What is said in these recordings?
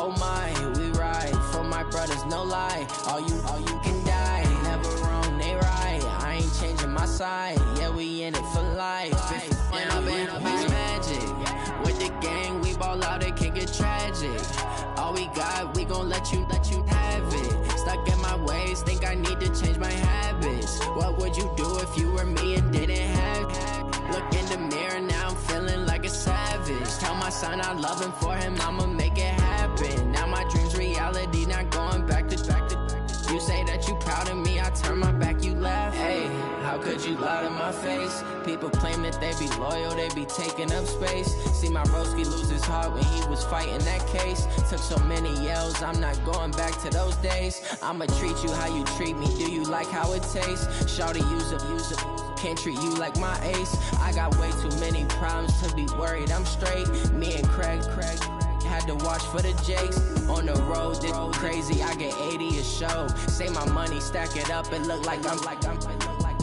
oh my, we ride for my brothers, no lie. All you can die, never wrong, they right. I ain't changing my side, yeah, we in it for life. When I've been magic, with the gang, we ball out, it can get tragic. All we got, we gon' let you have it. Stuck in my ways, think I need to change my habits. What would you do if you were me and didn't have it? Look in the mirror, now I'm feeling like a savage. Tell my son I love him, for him I'ma make it happen. Now my dream's reality, not going back to. You say that you proud of me, I turn my back, you laugh. Hey, how could you lie to my face? People claim that they be loyal, they be taking up space. See my broski lose his heart when he was fighting that case. Took so many yells, I'm not going back to those days. I'ma treat you how you treat me, do you like how it tastes? Shawty, use it, can't treat you like my ace. I got way too many problems to be worried, I'm straight. Me and Craig had to watch for the Jakes. On the road, this crazy, I get 80 a show. Say my money, stack it up, it look like I'm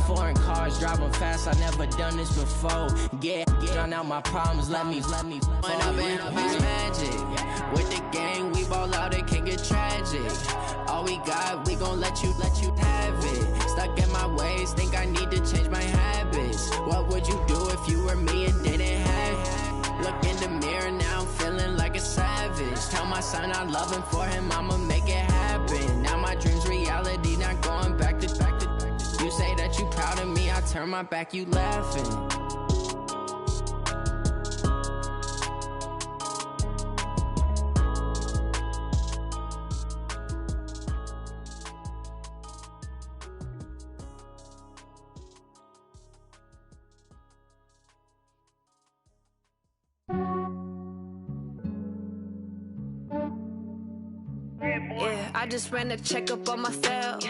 foreign cars, driving fast, I never done this before. Get on out my problems, let me When I've been magic, with the gang, we ball out, it can get tragic. All we got, we gon' let you have it. Stuck in my ways, think I need to change my habits. What would you do if you were me and didn't have it? Look in the mirror, now I'm feeling like a savage. Tell my son I love him, for him I'ma make it happen. Now my dream's reality, not going back to. You say that you proud of me, I turn my back, you laughing. Yeah, I just ran a checkup on myself.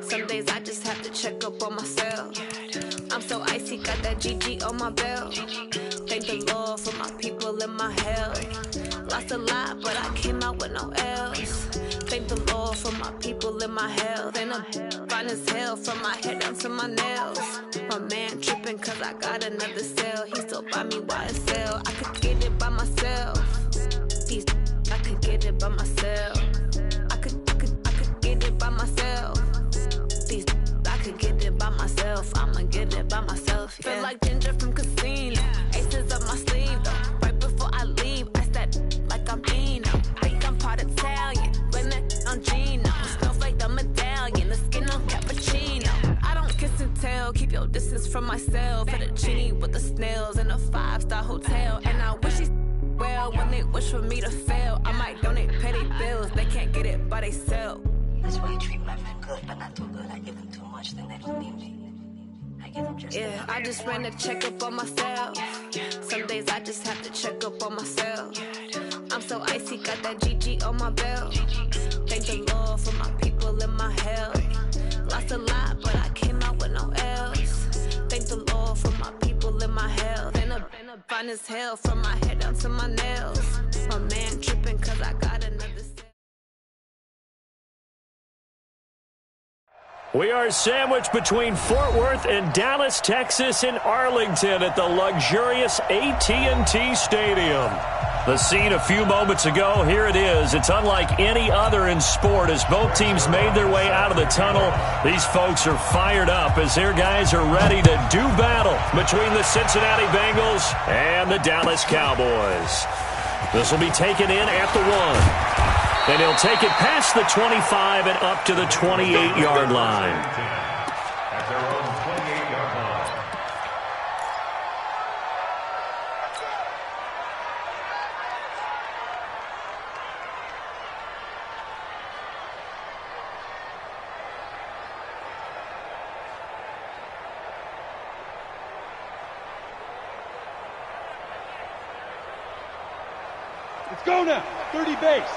Some days I just have to check up on myself. I'm so icy, got that GG on my belt. Thank the Lord for my people and my health. Lost a lot, but I came out with no L's. Thank the Lord for my people and my health. And I'm fine as hell from my head down to my nails. My man tripping cause I got another cell. He still buy me YSL. I could get it by myself. I could get it by myself. I could get it by myself. I could get it by myself. I'ma get it by myself. Yeah. Feel like Ginger from Casino. Aces up my sleeve though. Right before I leave, I step like I'm Dino. Think I'm part Italian, blame that on Gino. Snowflake the medallion, the skin on cappuccino. I don't kiss and tell, keep your distance from myself. At a genie with the snails in a 5-star hotel. And I wish he's well when they wish for me to fail. I might donate petty bills, they can't get it by themselves. That's why I treat my friend good, but not too good. I give them too much, then they don't need me. I give them just yeah, I just ran a checkup on myself. Some days I just have to check up on myself. I'm so icy, got that GG on my belt. Thank the Lord for my people and my health. Lost a lot, but I came out with no L's. Thank the Lord for my people and my health. And I'm fine as hell from my head down to my nails. My man tripping cause I got another. We are sandwiched between Fort Worth and Dallas, Texas, in Arlington at the luxurious AT&T Stadium. The scene a few moments ago, here it is. It's unlike any other in sport as both teams made their way out of the tunnel. These folks are fired up as their guys are ready to do battle between the Cincinnati Bengals and the Dallas Cowboys. This will be taken in at the 1. And he'll take it past the 25 and up to the 28-yard line. At their own 28-yard line. Let's go now. 30 base.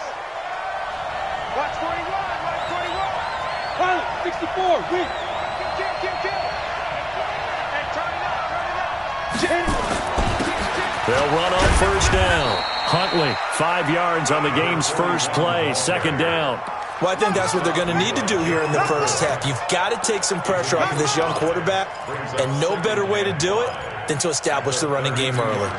Watch 41, watch 41. Pilot, 64, win. Kill. And turn it up. They'll run on first down. Huntley, 5 yards on the game's first play, second down. Well, I think that's what they're going to need to do here in the first half. You've got to take some pressure off of this young quarterback, and no better way to do it than to establish the running game early.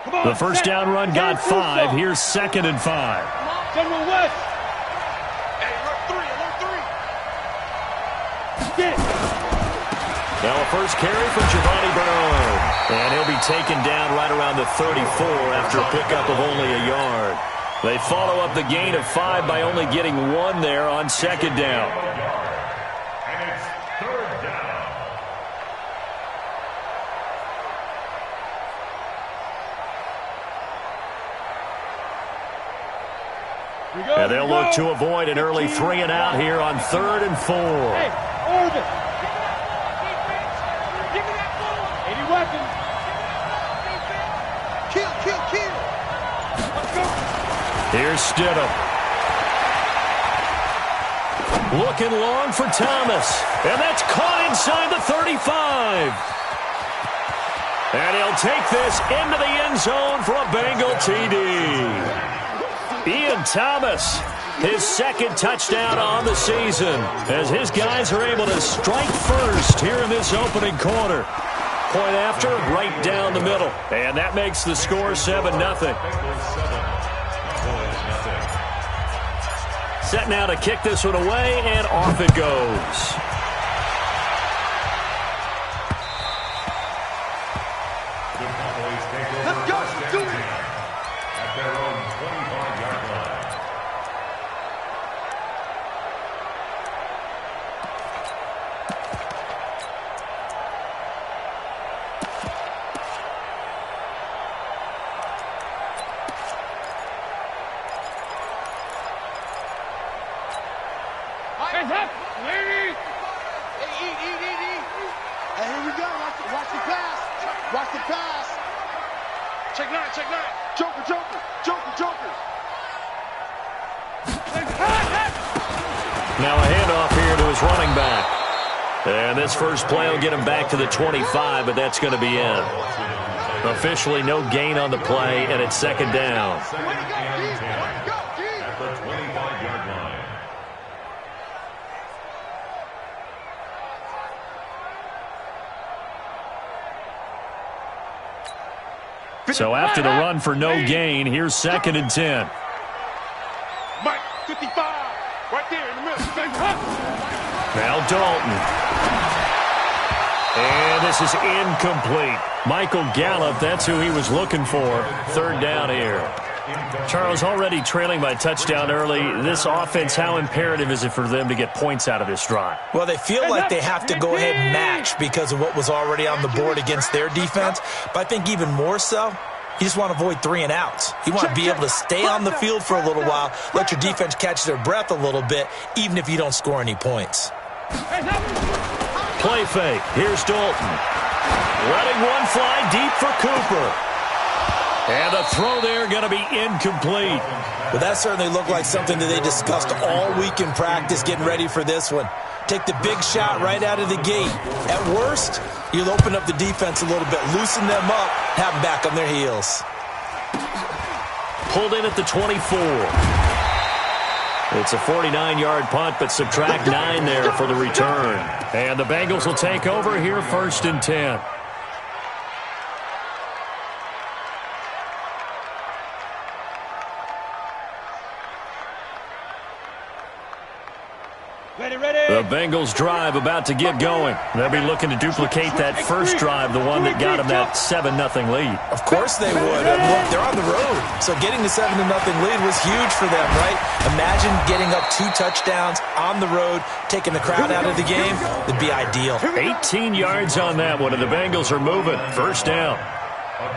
The first down run got 5. Here's 2nd and 5. General West. Hey, alert 3. Now a first carry from Giovanni Bernard. And he'll be taken down right around the 34 after a pickup of only a yard. They follow up the gain of 5 by only getting 1 there on 2nd down. And it's 3rd down. And they'll look to avoid an early 3 and out here on 3rd and 4. Hey, Orbit. Give me that ball. 80 weapons. Kill. Let's go. Here's Stidham. Looking long for Thomas. And that's caught inside the 35. And he'll take this into the end zone for a Bengal TD. Ian Thomas, his 2nd touchdown on the season, as his guys are able to strike first here in this opening quarter. Point after, right down the middle. And that makes the score 7-0. Set now to kick this one away, and off it goes. Let's go. Do it. At their own 25-yard line. Hands up. Lady. Hey, here we go. Watch the pass. Watch the pass. Check nine. Joker. Now a handoff here to his running back. And this first play will get him back to the 25, but that's going to be in. Officially no gain on the play, and it's 2nd down. At the 25-yard line. So after the run for no gain, here's 2nd and 10. Mike, 55. Right there in the middle. Now Dalton. And this is incomplete. Michael Gallup, that's who he was looking for. 3rd down here. Charles, already trailing by touchdown early. This offense, how imperative is it for them to get points out of this drive? Well, they feel like they have to go ahead and match because of what was already on the board against their defense. But I think even more so, you just want to avoid 3 and outs. You want to be able to stay on the field for a little while, let your defense catch their breath a little bit, even if you don't score any points. Play fake. Here's Dalton. Letting one fly deep for Cooper. And the throw there going to be incomplete. Well, that certainly looked like something that they discussed all week in practice getting ready for this one. Take the big shot right out of the gate. At worst, you'll open up the defense a little bit, loosen them up, have them back on their heels. Pulled in at the 24. It's a 49-yard punt, but subtract 9 there for the return. And the Bengals will take over here 1st and 10. The Bengals drive about to get going. They'll be looking to duplicate that first drive, the one that got them that 7-0 lead. Of course they would. And look, they're on the road. So getting the 7-0 lead was huge for them, right? Imagine getting up 2 touchdowns on the road, taking the crowd out of the game. It'd be ideal. 18 yards on that one, and the Bengals are moving. 1st down.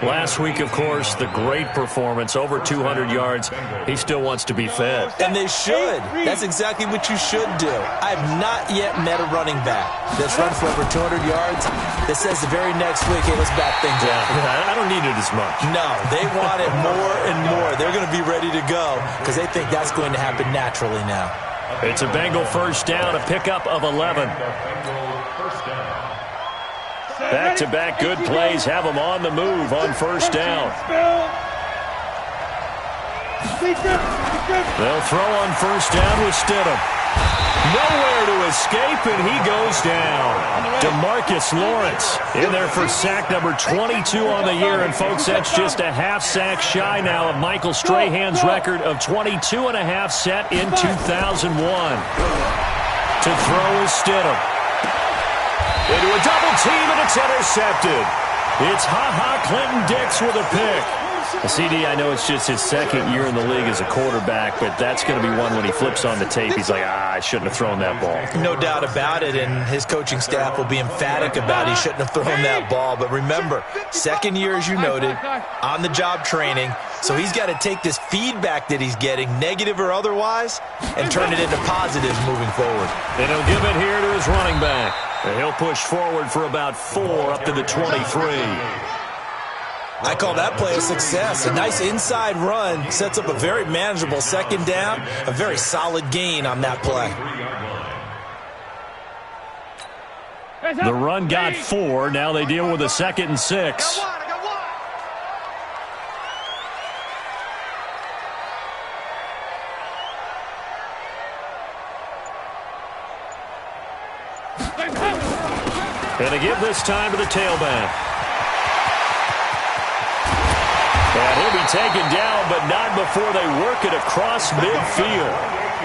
Last week, of course, the great performance, over 200 yards. He still wants to be fed. And they should. That's exactly what you should do. I have not yet met a running back that's run for over 200 yards that says the very next week, hey, let's back things up. I don't need it as much. No, they want it more and more. They're going to be ready to go because they think that's going to happen naturally now. It's a Bengal 1st down, a pickup of 11. Back-to-back good plays have them on the move on 1st down. They'll throw on 1st down with Stidham. Nowhere to escape, and he goes down. DeMarcus Lawrence in there for sack number 22 on the year. And, folks, that's just a half sack shy now of Michael Strahan's record of 22 and a half set in 2001. To throw is Stidham. Into a double team, and it's intercepted. It's Ha-Ha Clinton Dix with a pick. CD, I know it's just his second year in the league as a quarterback, but that's going to be one when he flips on the tape. He's like, I shouldn't have thrown that ball. No doubt about it, and his coaching staff will be emphatic about he shouldn't have thrown that ball. But remember, second year, as you noted, on-the-job training, so he's got to take this feedback that he's getting, negative or otherwise, and turn it into positives moving forward. And he'll give it here to his running back. And he'll push forward for about 4 up to the 23. I call that play a success. A nice inside run sets up a very manageable second down, a very solid gain on that play. The run got 4. Now they deal with a 2nd and 6. And to give this time to the tailback. And he'll be taken down, but not before they work it across midfield.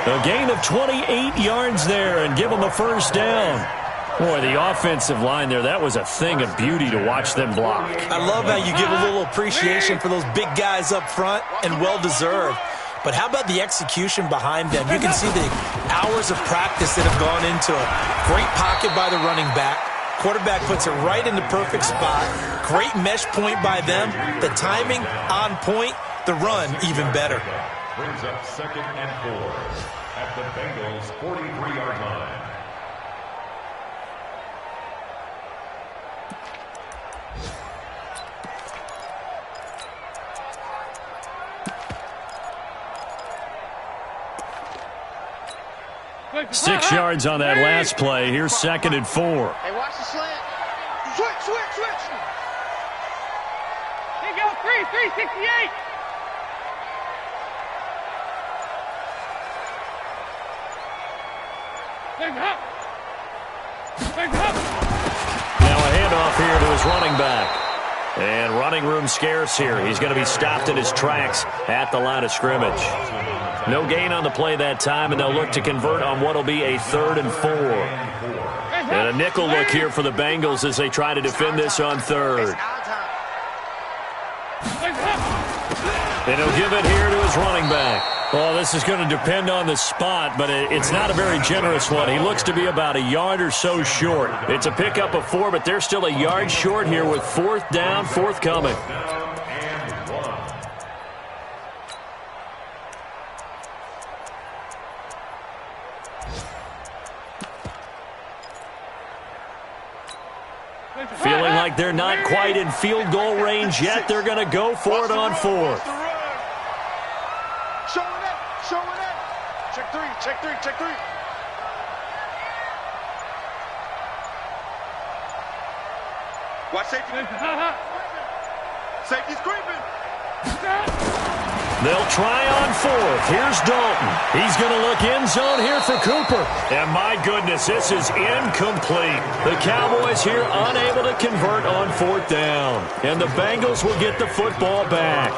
A gain of 28 yards there and give them a first down. Boy, the offensive line there, that was a thing of beauty to watch them block. I love how you give a little appreciation for those big guys up front, and well-deserved. But how about the execution behind them? You can see the hours of practice that have gone into it. Great pocket by the running back. Quarterback puts it right in the perfect spot. Great mesh point by them. The timing on point. The run even better. Brings up 2nd and 4 at the Bengals' 43-yard line. Six yards on that last play. Here's 2nd and 4. Hey, watch the slant. Switch. Here you go, 368. Now a handoff here to his running back. And running room scarce here. He's going to be stopped in his tracks at the line of scrimmage. No gain on the play that time, and they'll look to convert on what will be a 3rd and 4. And a nickel look here for the Bengals as they try to defend this on 3rd. And he'll give it here to his running back. Well, this is going to depend on the spot, but it's not a very generous one. He looks to be about a yard or so short. It's a pickup of 4, but they're still a yard short here with 4th down, forthcoming. Feeling like they're not quite in field goal range yet. They're going to go for it on 4th. Showing it. Check three. Watch safety. Safety's creeping. They'll try on 4th. Here's Dalton. He's going to look end zone here for Cooper. And my goodness, this is incomplete. The Cowboys here unable to convert on 4th down. And the Bengals will get the football back.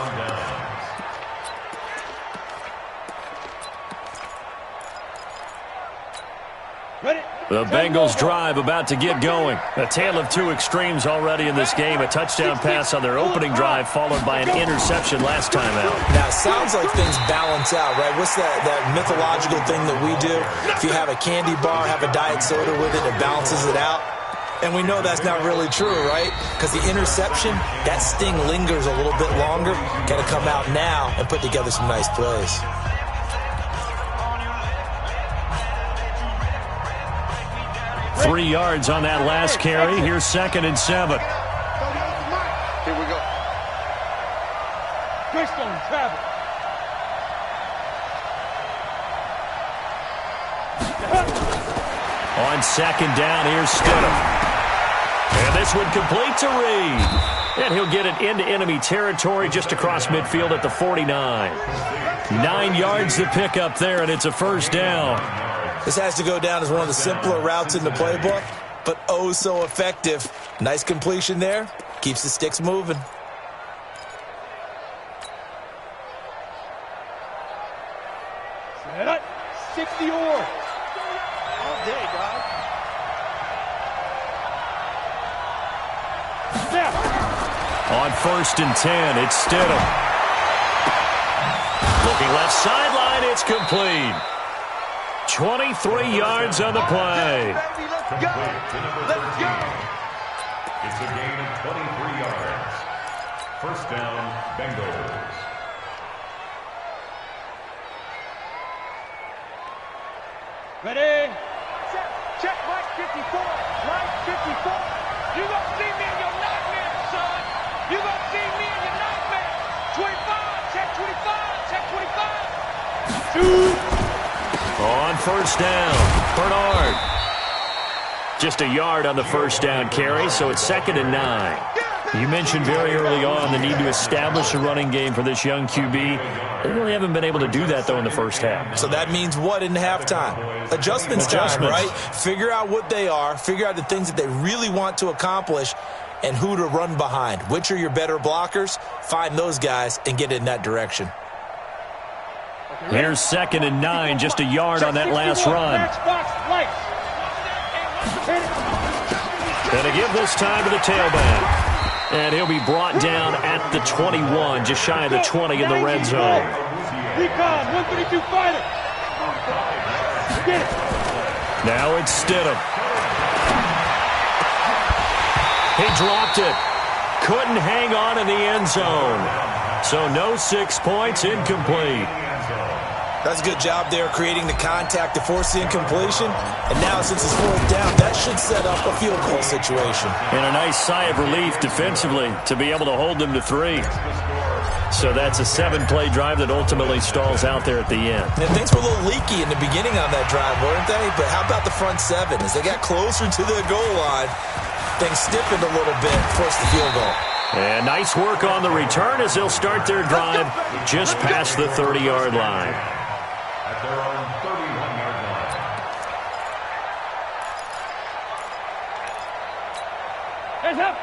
The Bengals drive about to get going. A tale of two extremes already in this game. A touchdown pass on their opening drive followed by an interception last time out. Now, it sounds like things balance out, right? What's that mythological thing that we do? If you have a candy bar, have a diet soda with it, it balances it out. And we know that's not really true, right? Because the interception, that sting lingers a little bit longer. Got to come out now and put together some nice plays. 3 yards on that last carry. Here's 2nd and 7. Here we go. Twistone, travel. On 2nd down, here's Stidham. And this one complete to Reed. And he'll get it into enemy territory just across midfield at the 49. 9 yards to pick up there, and it's a first down. This has to go down as one of the simpler routes in the playbook, but oh so effective. Nice completion there. Keeps the sticks moving. Set up. 60 or. All day, guys. On 1st and 10, it's Stidham. Looking left sideline, it's complete. 23 yards on the play. Let's go. Let's go. It's a gain of 23 yards. First down, Bengals. Ready? Check Mike 54. Mike 54. You gonna see me in your nightmare, son. You gonna see me in your nightmare. 25. Check 25. Check 25. Shoot. On 1st down, Bernard. Just a yard on the 1st down carry, so it's 2nd and 9. You mentioned very early on the need to establish a running game for this young QB. They really haven't been able to do that, though, in the first half. So that means what in halftime? Adjustments time, right? Figure out what they are, figure out the things that they really want to accomplish, and who to run behind. Which are your better blockers? Find those guys and get in that direction. Here's 2nd and 9, just a yard on that last run. And to give this time to the tailback. And he'll be brought down at the 21, just shy of the 20 in the red zone. Recon, 132 fighter. Get it. Now it's Stidham. He dropped it. Couldn't hang on in the end zone. So no 6 points, incomplete. That's a good job there creating the contact to force the incompletion. And now since it's 4th down, that should set up a field goal situation. And a nice sigh of relief defensively to be able to hold them to 3. So that's a 7-play drive that ultimately stalls out there at the end. And things were a little leaky in the beginning on that drive, weren't they? But how about the front 7? As they got closer to the goal line, things stiffened a little bit, forced the field goal. And nice work on the return as they'll start their drive just past the 30-yard line. At their own 31-yard line.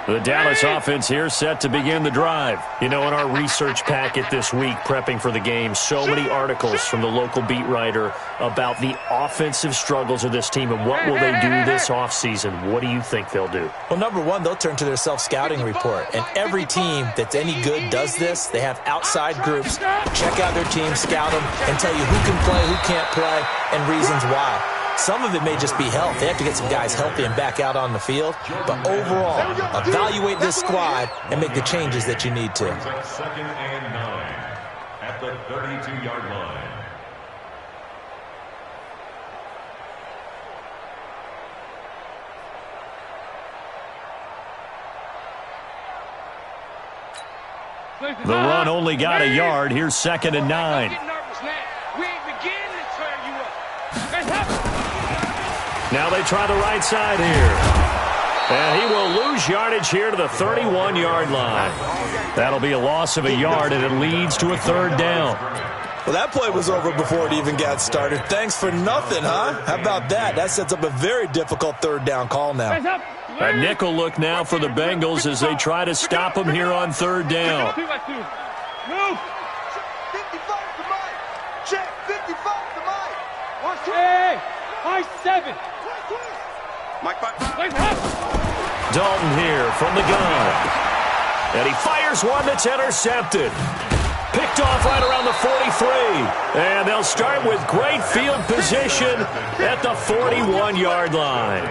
The Dallas offense here set to begin the drive. You know, in our research packet this week, prepping for the game, so many articles from the local beat writer about the offensive struggles of this team and what will they do this offseason. What do you think they'll do? Well, number one, they'll turn to their self-scouting report. And every team that's any good does this. They have outside groups, check out their team, scout them, and tell you who can play, who can't play, and reasons why. Some of it may just be health. They have to get some guys healthy and back out on the field. But overall, evaluate this squad and make the changes that you need to. 2nd and 9 at the 32-yard line. The run only got a yard. Here's 2nd and 9. Now they try the right side here. And he will lose yardage here to the 31-yard line. That'll be a loss of a yard, and it leads to a 3rd down. Well, that play was over before it even got started. Thanks for nothing, huh? How about that? That sets up a very difficult 3rd down call now. A nickel look now for the Bengals as they try to stop him here on 3rd down. Move. 55 to Mike. Check 55 to Mike. Hey, high 7. Dalton here from the gun. And he fires one that's intercepted. Picked off right around the 43. And they'll start with great field position at the 41-yard line.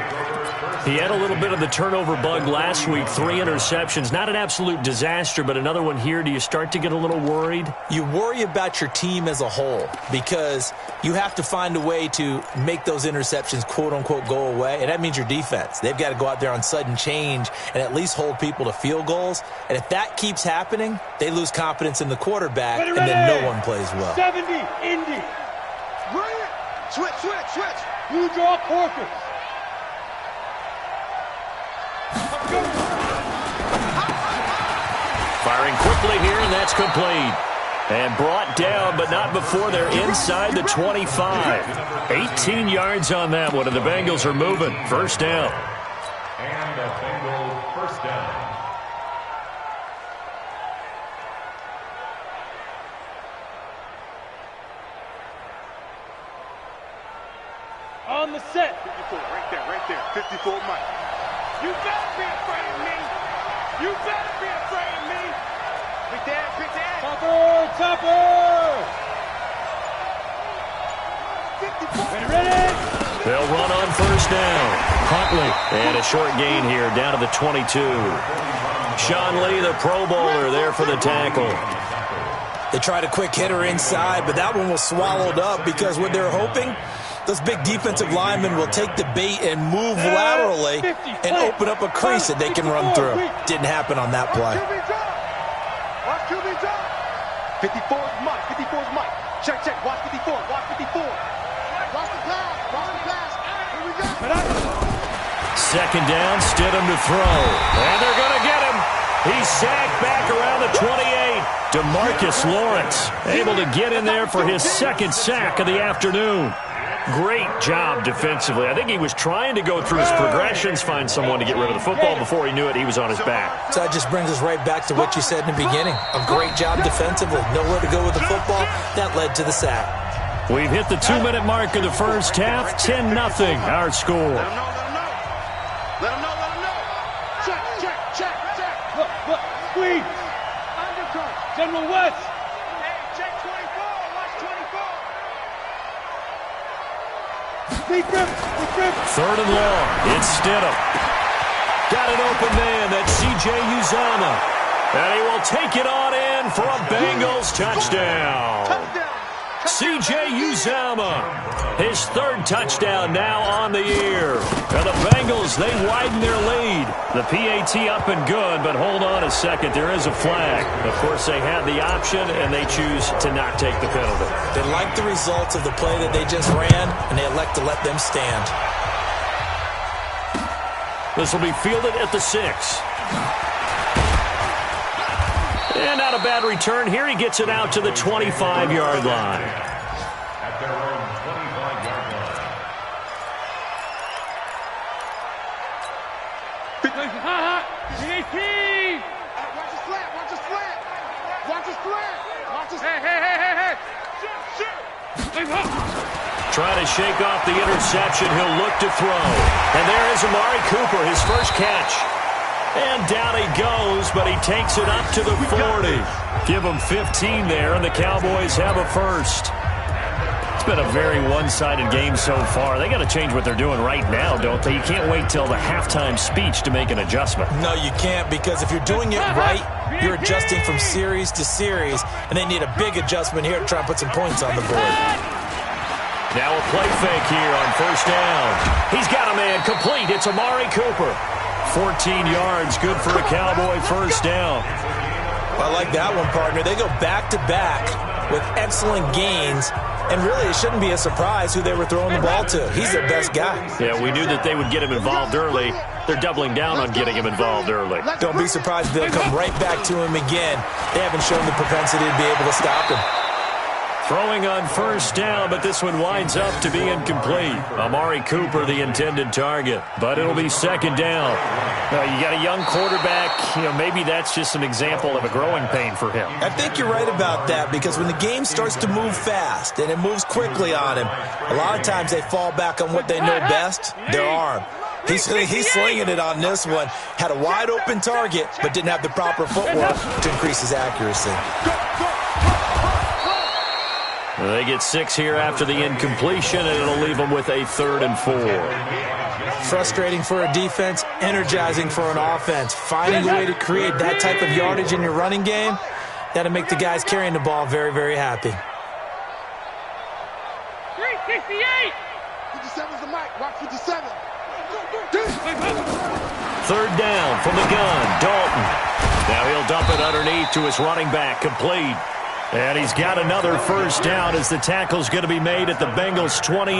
He had a little bit of the turnover bug last week, 3 interceptions. Not an absolute disaster, but another one here. Do you start to get a little worried? You worry about your team as a whole because you have to find a way to make those interceptions, quote-unquote, go away, and that means your defense. They've got to go out there on sudden change and at least hold people to field goals. And if that keeps happening, they lose confidence in the quarterback, and then no one plays well. 70, Indy. Switch. Blue draw, Corpus. Firing quickly here, and that's complete. And brought down, but not before they're inside the 25. 18 yards on that one, and the Bengals are moving. First down. And a Bengal first down. On the set. 54, right there. 54, Mike. You better be afraid of me. You better be afraid of me. Big dad. Topper. 54. Ready? They'll run on first down. Huntley. And a short gain here down to the 22. Sean Lee, the Pro Bowler, there for the tackle. They tried a quick hitter inside, but that one was swallowed up because what they're hoping, those big defensive linemen will take the bait and move laterally and open up a crease that they can run through. Didn't happen on that play. Watch QB drop. 54 is Mike. 54 is Mike. Check. Watch 54. Watch 54. Watch the pass. Here we go. Second down, Stidham to throw. And they're going to get him. He's sacked back around the 28. DeMarcus Lawrence able to get in there for his second sack of the afternoon. Great job defensively. I think he was trying to go through his progressions, find someone to get rid of the football. Before he knew it, he was on his back. So that just brings us right back to what you said in the beginning. A great job defensively. Nowhere to go with the football. That led to the sack. We've hit the 2-minute mark of the first half. 10-0 our score. Let him know. Check. Look. Squeeze. Undercut. General West. Hey, check 24. Watch 24. Deep grip. Third and long. It's Stidham. Got an open man. That's C.J. Uzomah. And he will take it on in for a Bengals touchdown. C.J. Uzomah, his third touchdown now on the year. And the Bengals, they widen their lead. The PAT up and good, but hold on a second. There is a flag. Of course, they had the option, and they choose to not take the penalty. They like the results of the play that they just ran, and they elect to let them stand. This will be fielded at the 6. And not a bad return here. He gets it out to the 25-yard line. At their own 25-yard line. Hey. Trying to shake off the interception. He'll look to throw. And there is Amari Cooper, his first catch. And down he goes, but he takes it up to the 40. Give him 15 there, and the Cowboys have a first. It's been a very one-sided game so far. They got to change what they're doing right now, don't they? You can't wait till the halftime speech to make an adjustment. No, you can't, because if you're doing it right, you're adjusting from series to series, and they need a big adjustment here to try and put some points on the board. Now a play fake here on first down. He's got a man complete. It's Amari Cooper. 14 yards, good for a Cowboy first down. I like that one, partner. They go back-to-back with excellent gains, and really it shouldn't be a surprise who they were throwing the ball to. He's their best guy. Yeah, we knew that they would get him involved early. They're doubling down on getting him involved early. Don't be surprised if they'll come right back to him again. They haven't shown the propensity to be able to stop him. Throwing on first down, but this one winds up to be incomplete. Amari Cooper, the intended target, but it'll be second down. Now, you got a young quarterback. Maybe that's just an example of a growing pain for him. I think you're right about that, because when the game starts to move fast and it moves quickly on him, a lot of times they fall back on what they know best, their arm. He's slinging it on this one. Had a wide open target, but didn't have the proper footwork to increase his accuracy. They get 6 here after the incompletion, and it'll leave them with a 3rd and 4. Frustrating for a defense, energizing for an offense. Finding a way to create that type of yardage in your running game, that'll make the guys carrying the ball very, very happy. 368! 57's the mic. Watch 57. 3rd down from the gun, Dalton. Now he'll dump it underneath to his running back, complete. And he's got another first down as the tackle's going to be made at the Bengals' 28.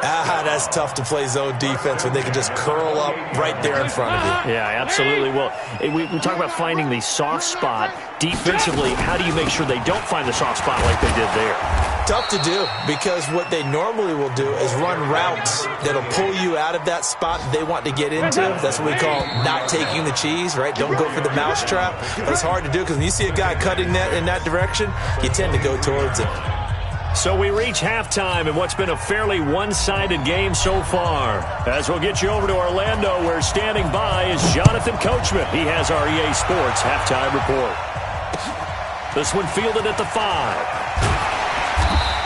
That's tough to play zone defense when they can just curl up right there in front of you. Yeah, absolutely. Well, we talk about finding the soft spot. Defensively, how do you make sure they don't find the soft spot like they did there? Tough to do, because what they normally will do is run routes that'll pull you out of that spot they want to get into. That's what we call not taking the cheese, right? Don't go for the mousetrap. But it's hard to do because when you see a guy cutting that in that direction, you tend to go towards it. So we reach halftime in what's been a fairly one-sided game so far. As we'll get you over to Orlando, where standing by is Jonathan Coachman. He has our EA Sports halftime report. This one fielded at the 5.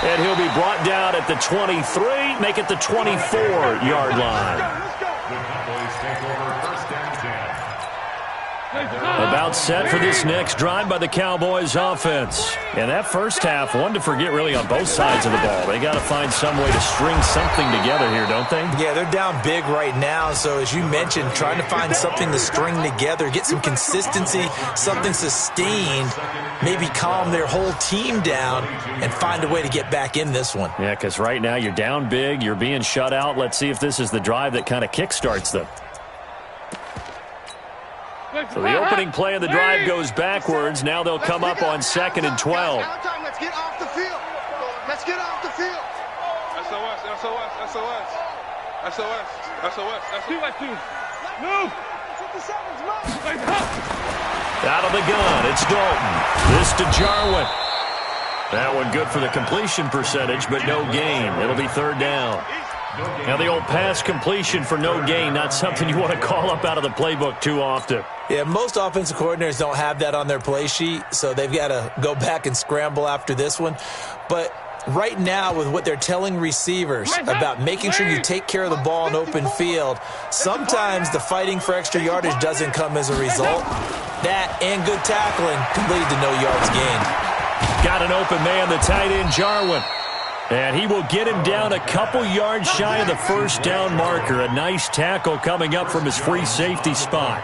And he'll be brought down at the 23, make it the 24-yard line. The Cowboys take over first down 10. About set for this next drive by the Cowboys offense. And that first half, one to forget really on both sides of the ball. They got to find some way to string something together here, don't they? Yeah, they're down big right now. So as you mentioned, trying to find something to string together, get some consistency, something sustained, maybe calm their whole team down and find a way to get back in this one. Yeah, because right now you're down big, you're being shut out. Let's see if this is the drive that kind of kickstarts them. So the opening play of the drive goes backwards. Now they'll come up on 2nd and 12. Let's get off the field. Let's get off the field. SOS, SOS, SOS. SOS, SOS. That's 2 Move. 57's move. Out of the gun, it's Dalton. This to Jarwin. That one good for the completion percentage, but no gain. It'll be 3rd down. Now the old pass completion for no gain, not something you want to call up out of the playbook too often. Yeah, most offensive coordinators don't have that on their play sheet, so they've got to go back and scramble after this one. But right now, with what they're telling receivers about making sure you take care of the ball in open field, sometimes the fighting for extra yardage doesn't come as a result. That and good tackling can lead to no yards gained. Got an open man, the tight end, Jarwin. And he will get him down a couple yards shy of the first down marker. A nice tackle coming up from his free safety spot.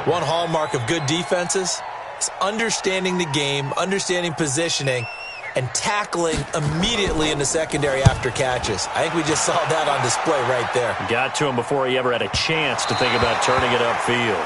One hallmark of good defenses is understanding the game, understanding positioning, and tackling immediately in the secondary after catches. I think we just saw that on display right there. Got to him before he ever had a chance to think about turning it upfield.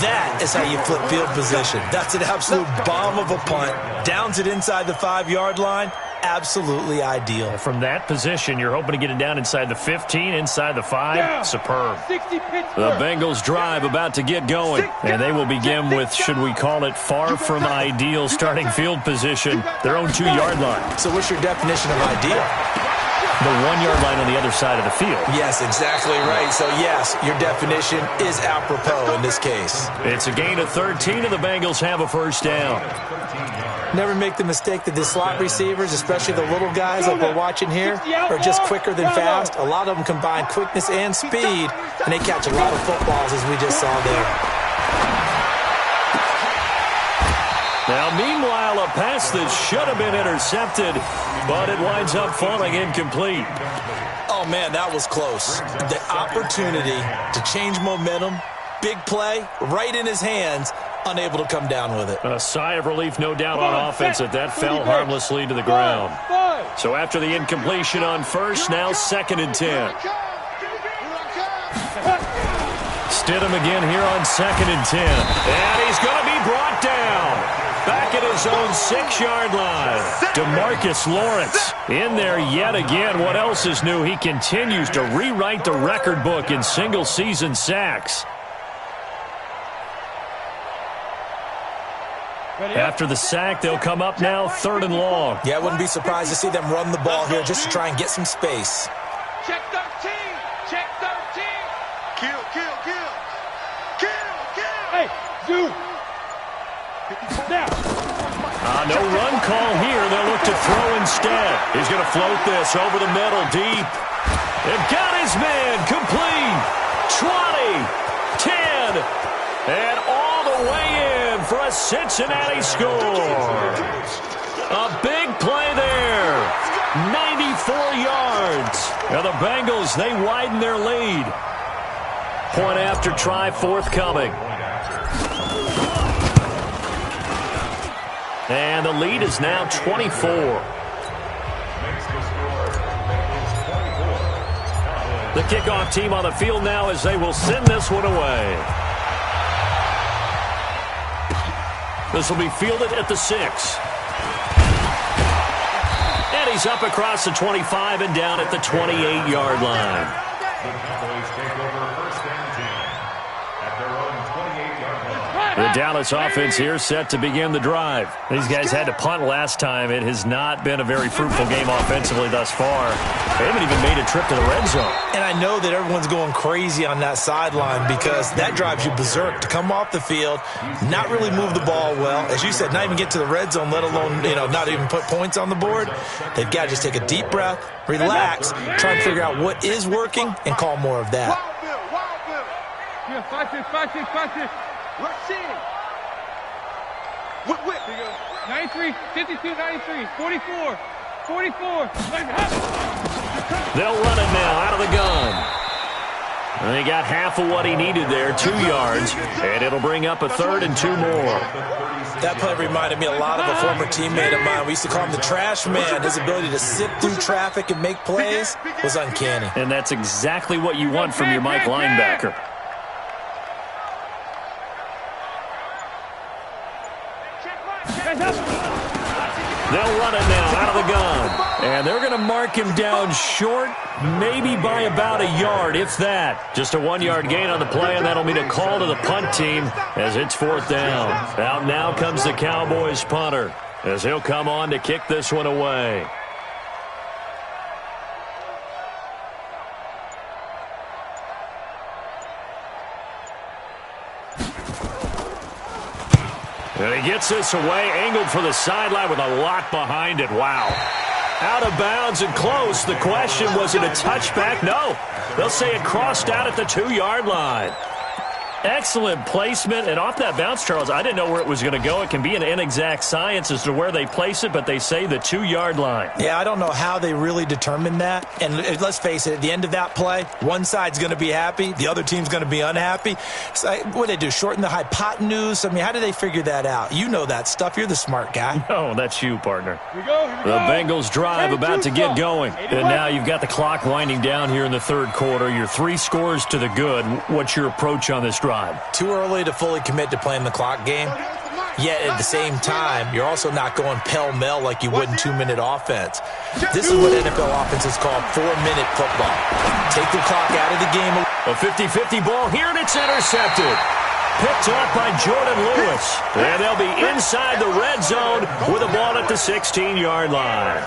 That is how you flip field position. That's an absolute bomb of a punt. Downs it inside the 5-yard line. Absolutely ideal. From that position, you're hoping to get it down inside the 15, inside the 5. Superb. The Bengals drive about to get going, and they will begin with, should we call it, far from ideal starting field position, their own 2-yard line. So what's your definition of ideal? The 1-yard line on the other side of the field. Yes, exactly right. So, yes, your definition is apropos in this case. It's a gain of 13, and the Bengals have a first down. Never make the mistake that the slot receivers, especially the little guys like we're watching here, are just quicker than fast. A lot of them combine quickness and speed, and they catch a lot of footballs, as we just saw there. Now, meanwhile, a pass that should have been intercepted, but it winds up falling incomplete. Oh, man, that was close. The opportunity to change momentum, big play, right in his hands, unable to come down with it. A sigh of relief, no doubt, on offense that fell harmlessly to the ground. So after the incompletion on first, now 2nd and 10. Stidham again here on 2nd and 10. And he's going to be brought down. Back at his own 6-yard line. DeMarcus Lawrence in there yet again. What else is new? He continues to rewrite the record book in single-season sacks. After the sack, they'll come up now 3rd and long. Yeah, I wouldn't be surprised to see them run the ball here just to try and get some space. Check 13. Check 13. Kill. Hey, dude. Now. No run call here. They'll look to throw instead. He's going to float this over the middle deep. They've got his man complete. 20, 10, and all the way in for a Cincinnati score. A big play there. 94 yards. Now the Bengals, they widen their lead. Point after try forthcoming. And the lead is now 24. The kickoff team on the field now as they will send this one away. This will be fielded at the 6. And he's up across the 25 and down at the 28-yard line. The Cowboys take over first and 10 at their own 28-yard line. The Dallas offense here set to begin the drive. These guys had to punt last time. It has not been a very fruitful game offensively thus far. They haven't even made a trip to the red zone. And I know that everyone's going crazy on that sideline because that drives you berserk to come off the field, not really move the ball well. As you said, not even get to the red zone, let alone, not even put points on the board. They've got to just take a deep breath, relax, try and figure out what is working, and call more of that. Yeah, 5-6, 5-6, 5-6. Let's see. Whip. 93, 52, 93, 44, 44. They'll run it now out of the gun. And they got half of what he needed there, 2 yards, and it'll bring up a 3rd and 2 more. That play reminded me a lot of a former teammate of mine. We used to call him the trash man. His ability to sift through traffic and make plays was uncanny. And that's exactly what you want from your Mike linebacker. They'll run it now out of the gun. And they're going to mark him down short, maybe by about a yard, if that. Just a 1-yard gain on the play, and that'll mean a call to the punt team as it's 4th down. Out now comes the Cowboys punter as he'll come on to kick this one away. And he gets this away, angled for the sideline with a lot behind it. Wow. Out of bounds and close. The question, was it a touchback? No. They'll say it crossed out at the 2-yard line. Excellent placement, and off that bounce, Charles, I didn't know where it was going to go. It can be an inexact science as to where they place it, but they say the 2-yard line. Yeah, I don't know how they really determined that. And let's face it, at the end of that play, one side's going to be happy, the other team's going to be unhappy. So what did they do, shorten the hypotenuse? I mean, how did they figure that out? You know that stuff. You're the smart guy. No, that's you, partner. Here we go. The Bengals drive about to get going. And now you've got the clock winding down here in the 3rd quarter. You're 3 scores to the good. What's your approach on this drive? Too early to fully commit to playing the clock game. Yet at the same time, you're also not going pell-mell like you would in 2-minute offense. This is what NFL offenses call 4-minute football. Take the clock out of the game. A 50-50 ball here, and it's intercepted. Picked off by Jordan Lewis. And they'll be inside the red zone with a ball at the 16-yard line.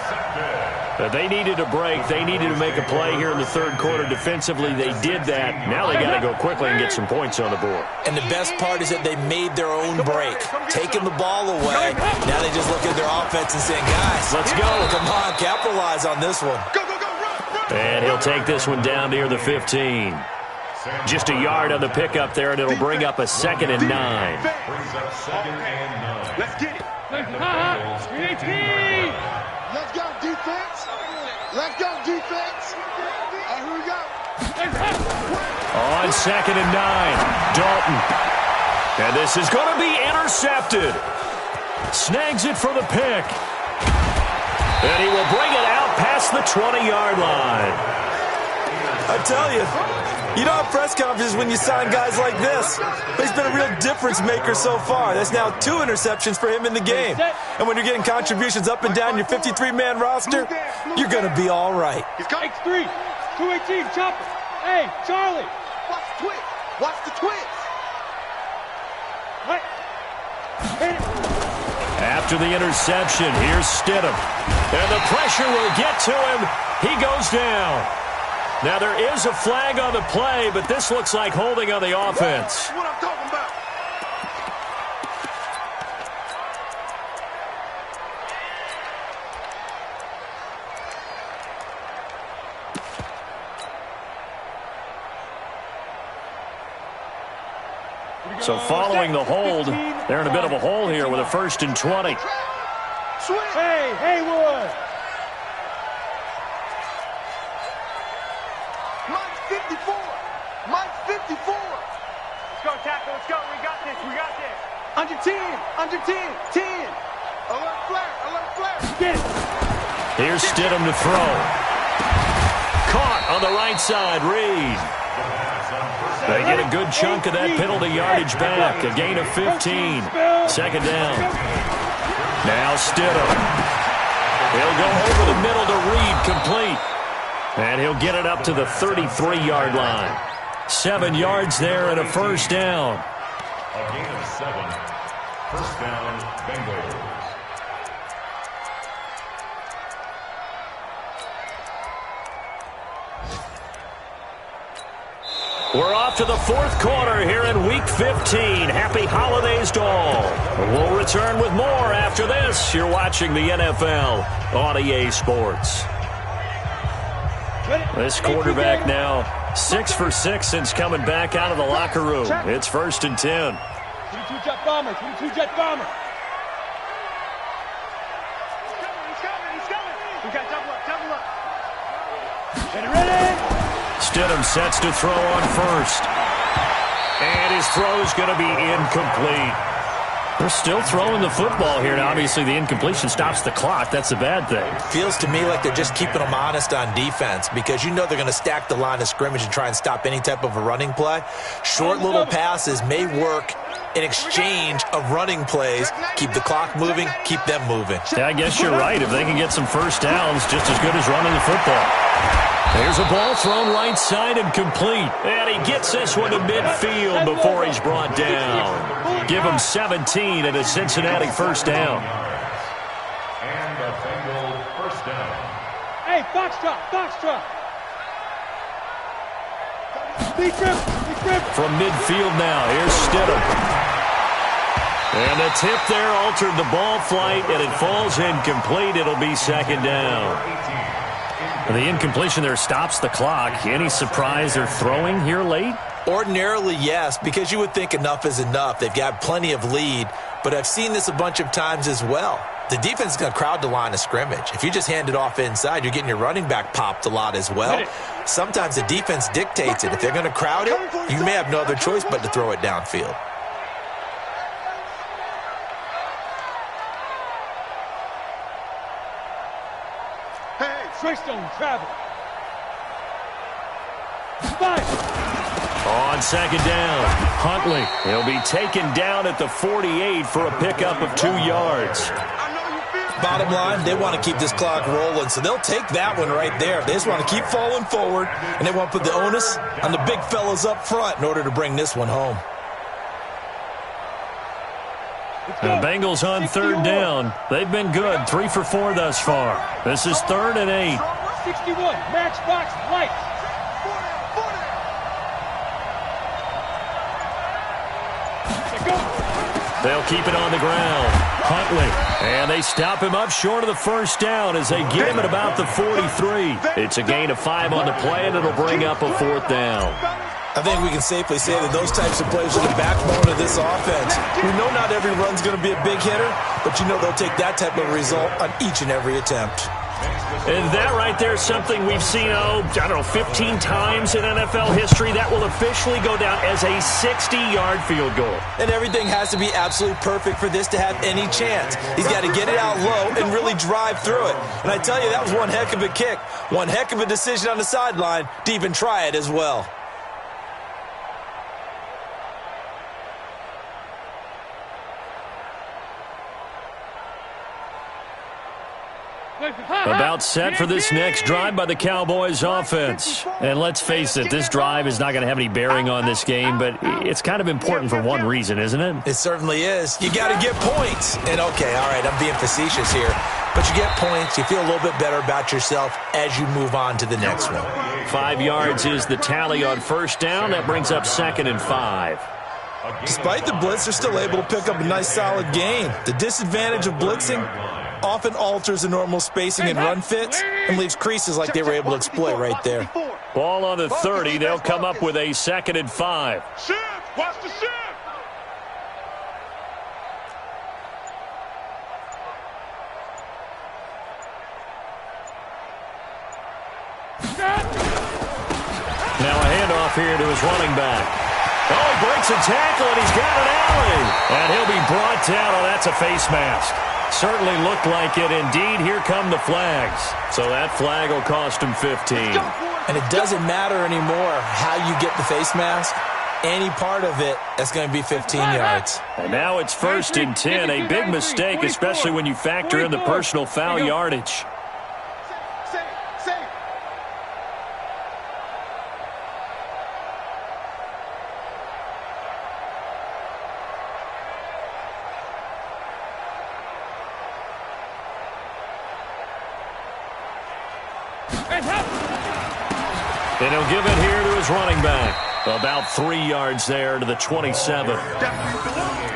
They needed a break. They needed to make a play here in the 3rd quarter. Defensively, they did that. Now they got to go quickly and get some points on the board. And the best part is that they made their own break, taking the ball away. Now they just look at their offense and saying, guys, let's go. Come on, capitalize on this one. And he'll take this one down near the 15. Just a yard on the pickup there, and it'll bring up a 2nd and 9. Brings up 2nd and 9. Let's get it. Let's go, defense. Let's go, defense. Here we go. On 2nd and 9, Dalton. And this is going to be intercepted. Snags it for the pick. And he will bring it out past the 20-yard line. I tell you, you don't have press conferences when you sign guys like this. But he's been a real difference maker so far. That's now 2 interceptions for him in the game. And when you're getting contributions up and down your 53-man roster, you're going to be all right. X3, 218, chopper. Hey, Charlie. Watch the twist. Watch the twist. Right. After the interception, here's Stidham. And the pressure will get to him. He goes down. Now, there is a flag on the play, but this looks like holding on the offense. What I'm talking about. So following the hold, they're in a bit of a hole here with a 1st and 20. Hey, Haywood. Mike's 54. Mike's 54. Let's go, tackle. Let's go. We got this. We got this. Under 10. Under 10. 10. Alert flare. Alert flare. Get it. Here's Stidham to throw. caught on the right side. Reed. They get a good chunk of that penalty yardage back. A gain of 15. Second down. Now Stidham. He'll go over the middle to Reed, complete. And he'll get it up to the 33-yard line. 7 yards there and a first down. A gain of 7. First down, Bengals. We're off to the fourth quarter here in Week 15. Happy holidays to all. We'll return with more after this. You're watching the NFL on EA Sports. This quarterback now 6 for 6 since coming back out of the locker room. It's 1st and 10. 22-jet bomber, 22-jet bomber. He's coming. We got double up. Get ready. Stidham sets to throw on first. And his throw is going to be incomplete. They're still throwing the football here, and obviously the incompletion stops the clock. That's a bad thing. Feels to me like they're just keeping them honest on defense because you know they're going to stack the line of scrimmage and try and stop any type of a running play. Short little passes may work in exchange of running plays. Keep the clock moving, keep them moving. Yeah, I guess you're right. If they can get some first downs, just as good as running the football. There's a ball thrown right side and complete. And he gets this one to midfield before he's brought down. Give him 17 and a Cincinnati first down. And a Bengal first down. Hey, Foxtrot. Speed trip. From midfield now, here's Stidham. And the tip there altered the ball flight, and it falls incomplete. It'll be second down. The incompletion there stops the clock. Any surprise they're throwing here late? Ordinarily, yes, because you would think enough is enough. They've got plenty of lead, but I've seen this a bunch of times as well. The defense is going to crowd the line of scrimmage. If you just hand it off inside, you're getting your running back popped a lot as well. Sometimes the defense dictates it. If they're going to crowd it, you may have no other choice but to throw it downfield. Stone travel. On second down, Huntley. He'll be taken down at the 48 for a pickup of 2 yards. Bottom line, they want to keep this clock rolling, so they'll take that one right there. They just want to keep falling forward, and they want to put the onus on the big fellas up front in order to bring this one home. The Bengals on third down. They've been good, 3 for 4 thus far. This is 3rd and 8. 61, matchbox lights. They'll keep it on the ground. Huntley. And they stop him up short of the first down as they get him at about the 43. It's a gain of 5 on the play, and it'll bring up a 4th down. I think we can safely say that those types of plays are the backbone of this offense. We know not every run's going to be a big hitter, but you know they'll take that type of result on each and every attempt. And that right there is something we've seen, 15 times in NFL history. That will officially go down as a 60-yard field goal. And everything has to be absolutely perfect for this to have any chance. He's got to get it out low and really drive through it. And I tell you, that was one heck of a kick. One heck of a decision on the sideline to even try it as well. About set for this next drive by the Cowboys offense. And let's face it, this drive is not going to have any bearing on this game, but it's kind of important for one reason, isn't it? It certainly is. You got to get points. And okay, all right, I'm being facetious here, but you get points, you feel a little bit better about yourself as you move on to the next one. 5 yards is the tally on first down. That brings up 2nd and 5. Despite the blitz, they're still able to pick up a nice solid gain. The disadvantage of blitzing often alters the normal spacing and run fits and leaves creases like they were able to exploit right there. Ball on the 30. They'll come up with a 2nd and 5. Shift! Watch the shift! Now a handoff here to his running back. Oh, he breaks a tackle, and he's got an alley. And he'll be brought down. Oh, that's a face mask. Certainly looked like it. Indeed, here come the flags. So that flag will cost him 15. And it doesn't matter anymore how you get the face mask. Any part of it, that's going to be 15 yards. And now it's 1st and 10. A big mistake, especially when you factor in the personal foul yardage. And he'll give it here to his running back. About 3 yards there to the 27.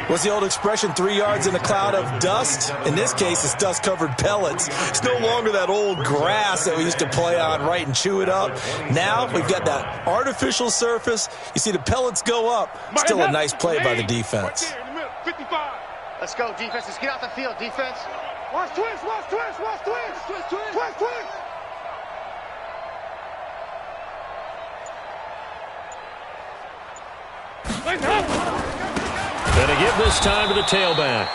What's the old expression, 3 yards in a cloud of dust? In this case, it's dust-covered pellets. It's no longer that old grass that we used to play on, right, and chew it up. Now we've got that artificial surface. You see the pellets go up. Still a nice play by the defense. Let's go, defense. Let's get out the field, defense. Watch twist, watch twist, watch twist. Twist, twist. Twist, twist. Gonna give this time to the tailback.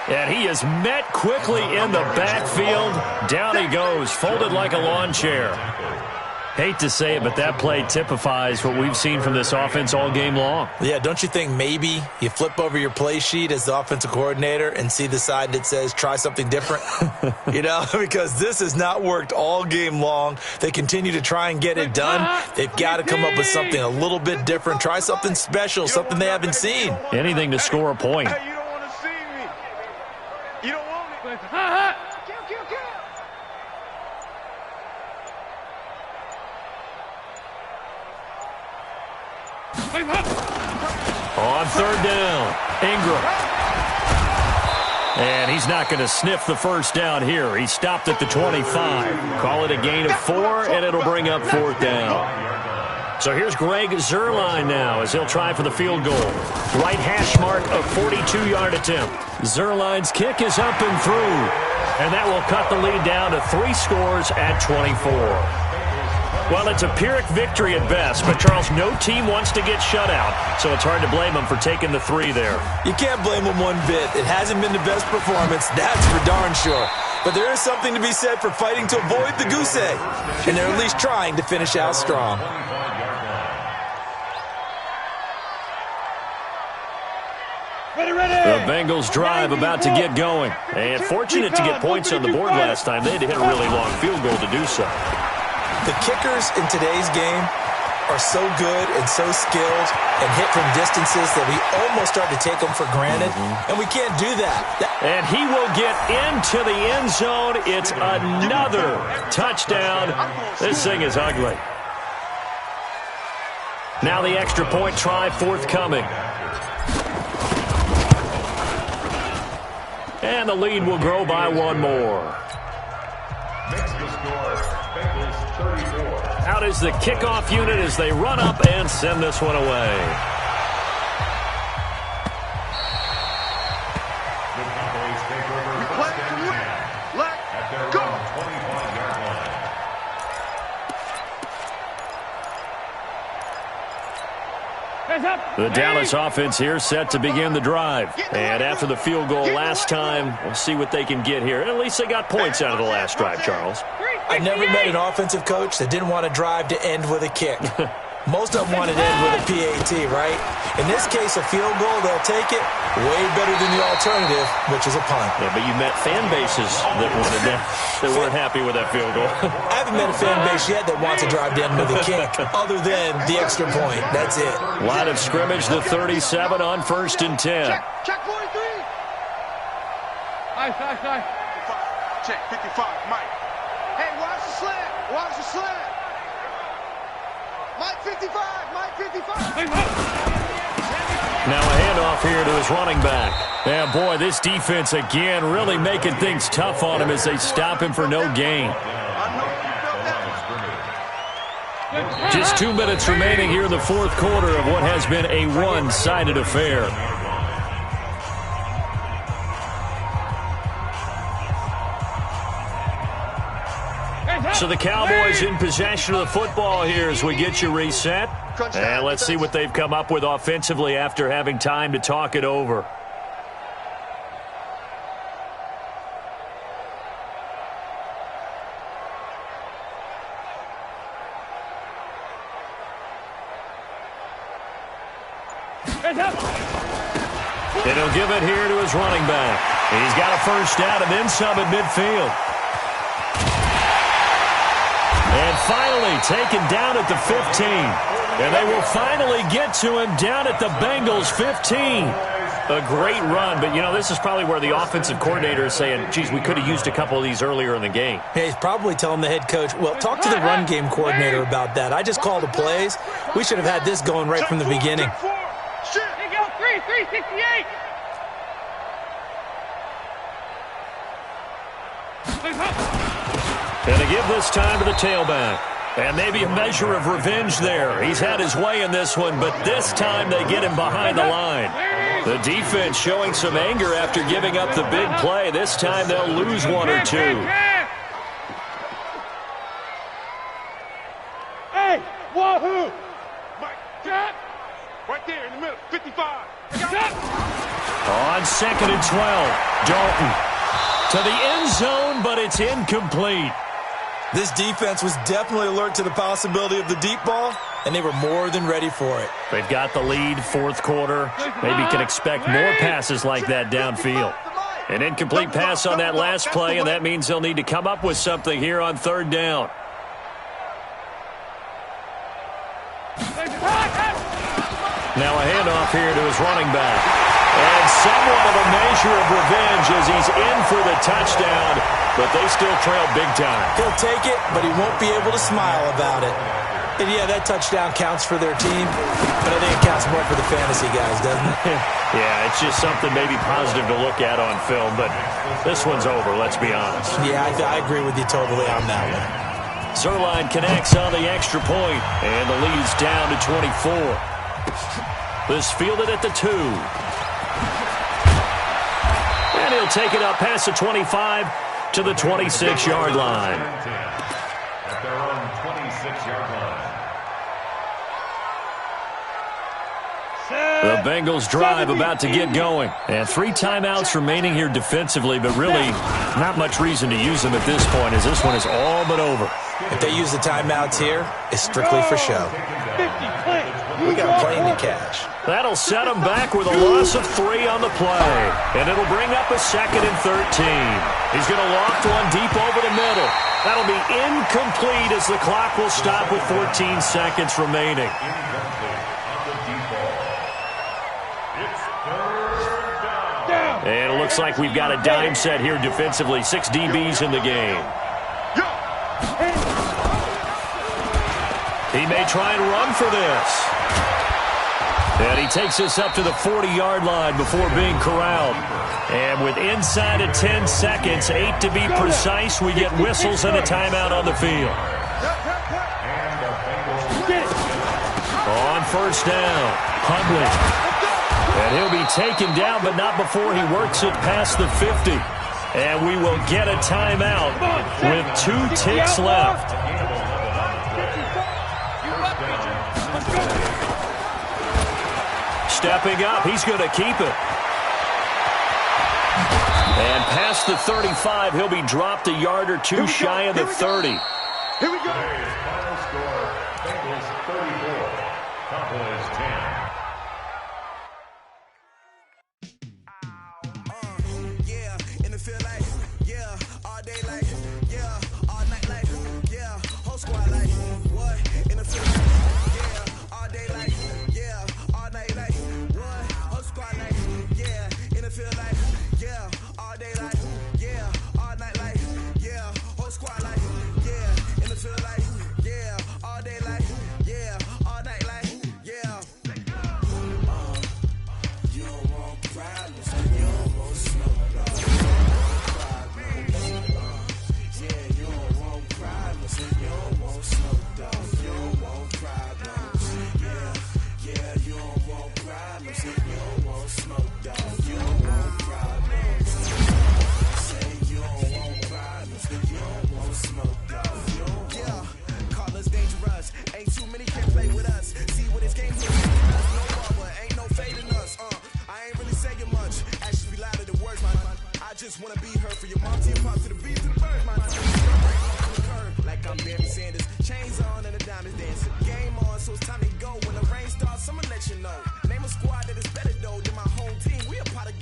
And he is met quickly in the backfield. Down he goes, folded like a lawn chair. Hate to say it, but that play typifies what we've seen from this offense all game long. Yeah, don't you think maybe you flip over your play sheet as the offensive coordinator and see the side that says try something different? You know, because this has not worked all game long. They continue to try and get it done. They've got to come up with something a little bit different. Try something special, something they haven't seen. Anything to score a point. Hey, you don't want to see me. You don't want me. On 3rd down, Ingram. And he's not going to sniff the first down here. He stopped at the 25. Call it a gain of 4, and it'll bring up 4th down. So here's Greg Zuerlein now as he'll try for the field goal. Right hash mark, a 42-yard attempt. Zuerlein's kick is up and through. And that will cut the lead down to 3 scores at 24. Well, it's a Pyrrhic victory at best, but, Charles, no team wants to get shut out, so it's hard to blame them for taking the 3 there. You can't blame them one bit. It hasn't been the best performance, that's for darn sure. But there is something to be said for fighting to avoid the goose egg, and they're at least trying to finish out strong. The Bengals drive about to get going. And fortunate to get points on the board last time. They had to hit a really long field goal to do so. The kickers in today's game are so good and so skilled and hit from distances that we almost start to take them for granted, and we can't do that. And he will get into the end zone. It's another touchdown. This thing is ugly. Now the extra point try forthcoming. And the lead will grow by 1 more. Makes the score, Bengals 34. Out is the kickoff unit as they run up and send this one away. The Cowboys take over 1st and 10 at their own 25-yard line. The Dallas offense here set to begin the drive. And after the field goal last time, we'll see what they can get here. At least they got points out of the last drive, Charles. I never met an offensive coach that didn't want to drive to end with a kick. Most of them want to end with a PAT, right? In this case, a field goal, they'll take it way better than the alternative, which is a punt. Yeah, but you met fan bases that wanted that weren't happy with that field goal. I haven't met a fan base yet that wants to drive to end with a kick, other than the extra point. That's it. Line of scrimmage, the 37 on 1st and 10. Check 43. Nice. Check 55, Mike. Hey, watch the slant. Watch the slant. Mike 55, Mike 55. Now a handoff here to his running back. Yeah, boy, this defense again really making things tough on him as they stop him for no gain. Just 2 minutes remaining here in the 4th quarter of what has been a one-sided affair. So the Cowboys in possession of the football here as we get you reset. And let's see what they've come up with offensively after having time to talk it over. He'll give it here to his running back. He's got a first down and then some at midfield. And finally taken down at the 15. And they will finally get to him down at the Bengals 15. A great run, but, this is probably where the offensive coordinator is saying, geez, we could have used a couple of these earlier in the game. Yeah, he's probably telling the head coach, well, talk to the run game coordinator about that. I just called the plays. We should have had this going right from the beginning. They go 368. And to give this time to the tailback. And maybe a measure of revenge there. He's had his way in this one, but this time they get him behind the line. The defense showing some anger after giving up the big play. This time they'll lose one or two. Hey, wahoo! Right there in the middle, 55. On 2nd and 12, Dalton to the end zone, but it's incomplete. This defense was definitely alert to the possibility of the deep ball, and they were more than ready for it. They've got the lead, fourth quarter. Maybe can expect more passes like that downfield. An incomplete pass on that last play, and that means they'll need to come up with something here on 3rd down. Now a handoff here to his running back. And somewhat of a measure of revenge as he's in for the touchdown, but they still trail big time. He'll take it, but he won't be able to smile about it. And, yeah, that touchdown counts for their team, but I think it counts more for the fantasy guys, doesn't it? Yeah, it's just something maybe positive to look at on film, but this one's over, let's be honest. Yeah, I agree with you totally on that one. Zerline connects on the extra point, and the lead is down to 24. This fielded at the 2. And he'll take it up past the 25 to the 26-yard line. At their own 26-yard line. The Bengals drive about to get going. And 3 timeouts remaining here defensively, but really not much reason to use them at this point as this one is all but over. If they use the timeouts here, it's strictly for show. We got plenty to catch. That'll set him back with a loss of 3 on the play. And it'll bring up a 2nd and 13. He's going to loft one deep over the middle. That'll be incomplete as the clock will stop with 14 seconds remaining. And it looks like we've got a dime set here defensively. 6 DBs in the game. He may try and run for this. And he takes us up to the 40-yard line before being corralled. And with inside of 10 seconds, 8 to be precise, we get whistles and a timeout on the field. On 1st down, Hundley. And he'll be taken down, but not before he works it past the 50. And we will get a timeout with 2 ticks left. Stepping up, he's going to keep it. And past the 35, he'll be dropped a yard or 2 shy of the 30. Here we go. Final score, Bengals 34, Cowboys 10. Chains on and the diamonds dancing. Game on, so it's time to go. When the rain starts, I'ma let you know. Name a squad that is better though than my home team. We a part of